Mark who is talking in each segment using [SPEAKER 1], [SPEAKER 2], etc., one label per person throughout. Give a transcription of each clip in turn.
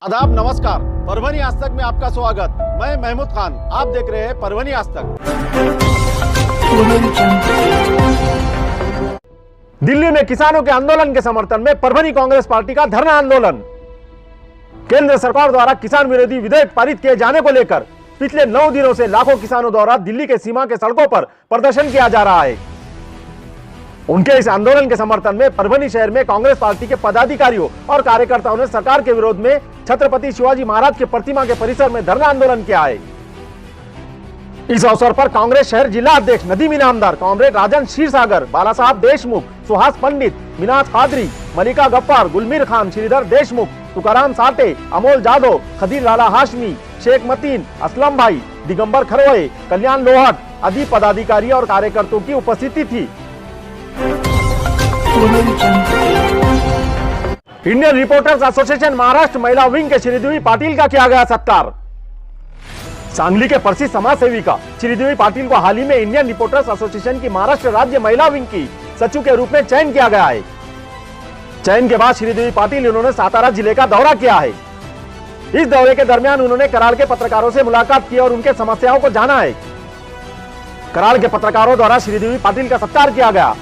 [SPEAKER 1] आदाब, नमस्कार। परभनी आज तक में आपका स्वागत। मैं महमूद खान, आप देख रहे हैं परभनी आज तक। दिल्ली में किसानों के आंदोलन के समर्थन में परभनी कांग्रेस पार्टी का धरना आंदोलन। केंद्र सरकार द्वारा किसान विरोधी विधेयक पारित किए जाने को लेकर पिछले 9 दिनों से लाखों किसानों द्वारा दिल्ली के सीमा के सड़कों पर प्रदर्शन किया जा रहा है। उनके इस आंदोलन के समर्थन में परभनी शहर में कांग्रेस पार्टी के पदाधिकारियों और कार्यकर्ताओं ने सरकार के विरोध में छत्रपति शिवाजी महाराज की प्रतिमा के परिसर में धरना आंदोलन किया है। इस अवसर पर कांग्रेस शहर जिला अध्यक्ष नदीम इनामदार, कॉमरेड राजन क्षीरसागर, बाला साहब देशमुख, सुहास पंडित, मिनाज कादरी, मलिका गफ्फार, गुलमीर खान, श्रीधर देशमुख, तुकाराम साटे, अमोल जादव, खदीर लाला हाशमी, शेख मतीन, असलम भाई, दिगंबर खरवड़े, कल्याण लोहट आदि पदाधिकारी और कार्यकर्ताओं की उपस्थिति थी। इंडियन रिपोर्टर्स एसोसिएशन महाराष्ट्र महिला विंग के श्रीदेवी पाटिल का किया गया सत्कार। सांगली के प्रसिद्ध समाज सेविका श्रीदेवी पाटिल को हाल ही में इंडियन रिपोर्टर्स एसोसिएशन की महाराष्ट्र राज्य महिला विंग की सचिव के रूप में चयन किया गया है। चयन के बाद श्रीदेवी पाटिल उन्होंने सातारा जिले का दौरा किया है। इस दौरे के दरमियान उन्होंने कराड़ के पत्रकारों से मुलाकात की और उनके समस्याओं को जाना है। कराड़ के पत्रकारों द्वारा श्रीदेवी पाटिल का सत्कार किया गया।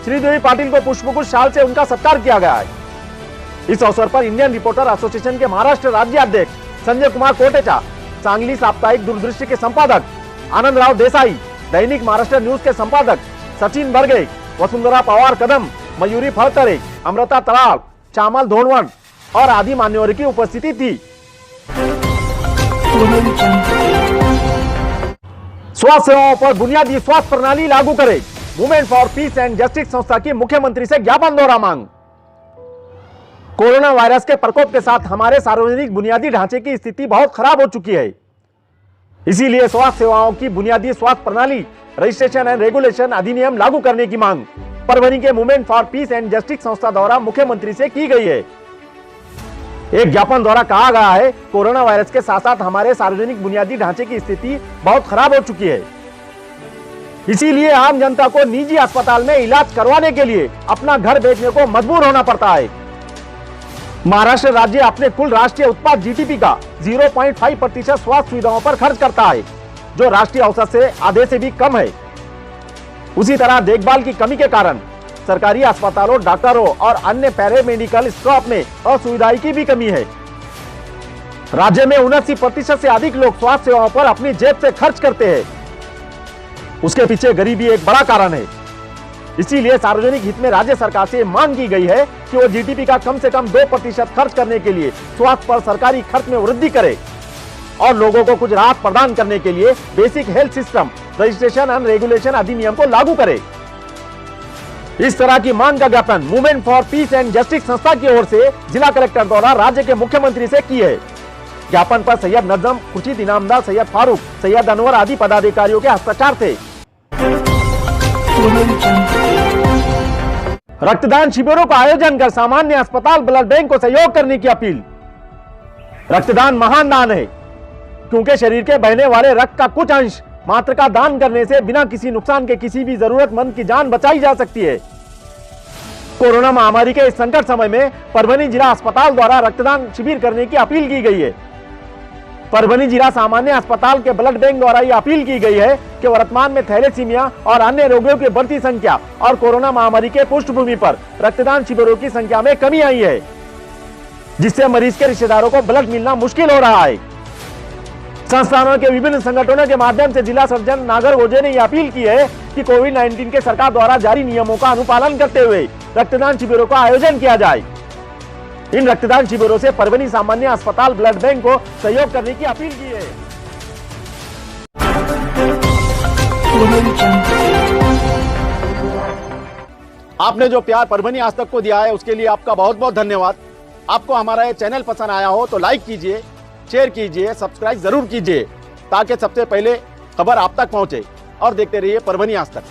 [SPEAKER 1] श्रीदेवी पाटिल को पुष्पगुच्छ शाल से उनका सत्कार किया गया है। इस अवसर पर इंडियन रिपोर्टर एसोसिएशन के महाराष्ट्र राज्य अध्यक्ष संजय कुमार कोटेचा, सांगली साप्ताहिक दूरदृष्टि के संपादक आनंदराव देसाई, दैनिक महाराष्ट्र न्यूज के संपादक सचिन बर्गे, वसुंधरा पवार कदम, मयूरी फड़तरे, अमृता तलाल, चामल धोनवन और आदि मान्यवरों की उपस्थिति थी। स्वास्थ्य सेवाओं पर बुनियादी स्वास्थ्य प्रणाली लागू करे, movement for piece and justice संस्था की मुख्यमंत्री से ज्ञापन द्वारा मांग। कोरोना वायरस के प्रकोप के साथ हमारे सार्वजनिक बुनियादी ढांचे की स्थिति बहुत खराब हो चुकी है। इसीलिए स्वास्थ्य सेवाओं की बुनियादी स्वास्थ्य प्रणाली रजिस्ट्रेशन एंड रेगुलेशन अधिनियम लागू करने की मांग परभनी के movement for piece and justice संस्था द्वारा मुख्यमंत्री से की गई है। एक ज्ञापन द्वारा कहा गया है, कोरोना वायरस के साथ साथ हमारे सार्वजनिक बुनियादी ढांचे की स्थिति बहुत खराब हो चुकी है। इसीलिए आम जनता को निजी अस्पताल में इलाज करवाने के लिए अपना घर बेचने को मजबूर होना पड़ता है। महाराष्ट्र राज्य अपने कुल राष्ट्रीय उत्पाद जीडीपी का 0.5% स्वास्थ्य सुविधाओं पर खर्च करता है, जो राष्ट्रीय औसत से आधे से भी कम है। उसी तरह देखभाल की कमी के कारण सरकारी अस्पतालों, डॉक्टरों और अन्य पैरामेडिकल स्टाफ में असुविधाएं की भी कमी है। राज्य में 79% से अधिक लोग स्वास्थ्य सेवाओं पर अपनी जेब से खर्च करते हैं। उसके पीछे गरीबी एक बड़ा कारण है। इसीलिए सार्वजनिक हित में राज्य सरकार से मांग की गई है कि वो जीडीपी का कम से कम 2% खर्च करने के लिए स्वास्थ्य पर सरकारी खर्च में वृद्धि करे और लोगों को कुछ राहत प्रदान करने के लिए basic health system registration and regulation अधिनियम को लागू करे। इस तरह की मांग का ज्ञापन movement for piece and justice संस्था की ओर से जिला कलेक्टर द्वारा राज्य के मुख्यमंत्री से की है। ज्ञापन पर सैयद नजम, खुर्शीद इनामदार, सैयद फारूक, सैयद अनवर आदि पदाधिकारियों के हस्ताक्षर थे। रक्तदान शिविरों का आयोजन कर सामान्य अस्पताल ब्लड बैंक को सहयोग करने की अपील। रक्तदान महान दान है, क्योंकि शरीर के बहने वाले रक्त का कुछ अंश मात्र का दान करने से बिना किसी नुकसान के किसी भी जरूरतमंद की जान बचाई जा सकती है। कोरोना महामारी के इस संकट समय में परभनी जिला अस्पताल द्वारा रक्तदान शिविर करने की अपील की गई है। परभनी जिला सामान्य अस्पताल के ब्लड बैंक द्वारा यह अपील की गई है कि वर्तमान में थैलेसीमिया और अन्य रोगों की बढ़ती संख्या और कोरोना महामारी के पृष्ठभूमि पर रक्तदान शिविरों की संख्या में कमी आई है, जिससे मरीज के रिश्तेदारों को ब्लड मिलना मुश्किल हो रहा है। संस्थानों के विभिन्न संगठनों के माध्यम से जिला सर्जन नागर ओझे ने यह अपील की है कि कोविड-19 के सरकार द्वारा जारी नियमों का अनुपालन करते हुए रक्तदान शिविरों का आयोजन किया जाए। इन रक्तदान शिविरों से परभनी सामान्य अस्पताल ब्लड बैंक को सहयोग करने की अपील की है। आपने जो प्यार परभनी आज तक को दिया है, उसके लिए आपका बहुत बहुत धन्यवाद। आपको हमारा ये चैनल पसंद आया हो तो लाइक कीजिए, शेयर कीजिए, सब्सक्राइब जरूर कीजिए, ताकि सबसे पहले खबर आप तक पहुंचे। और देखते रहिए परभनी आज तक।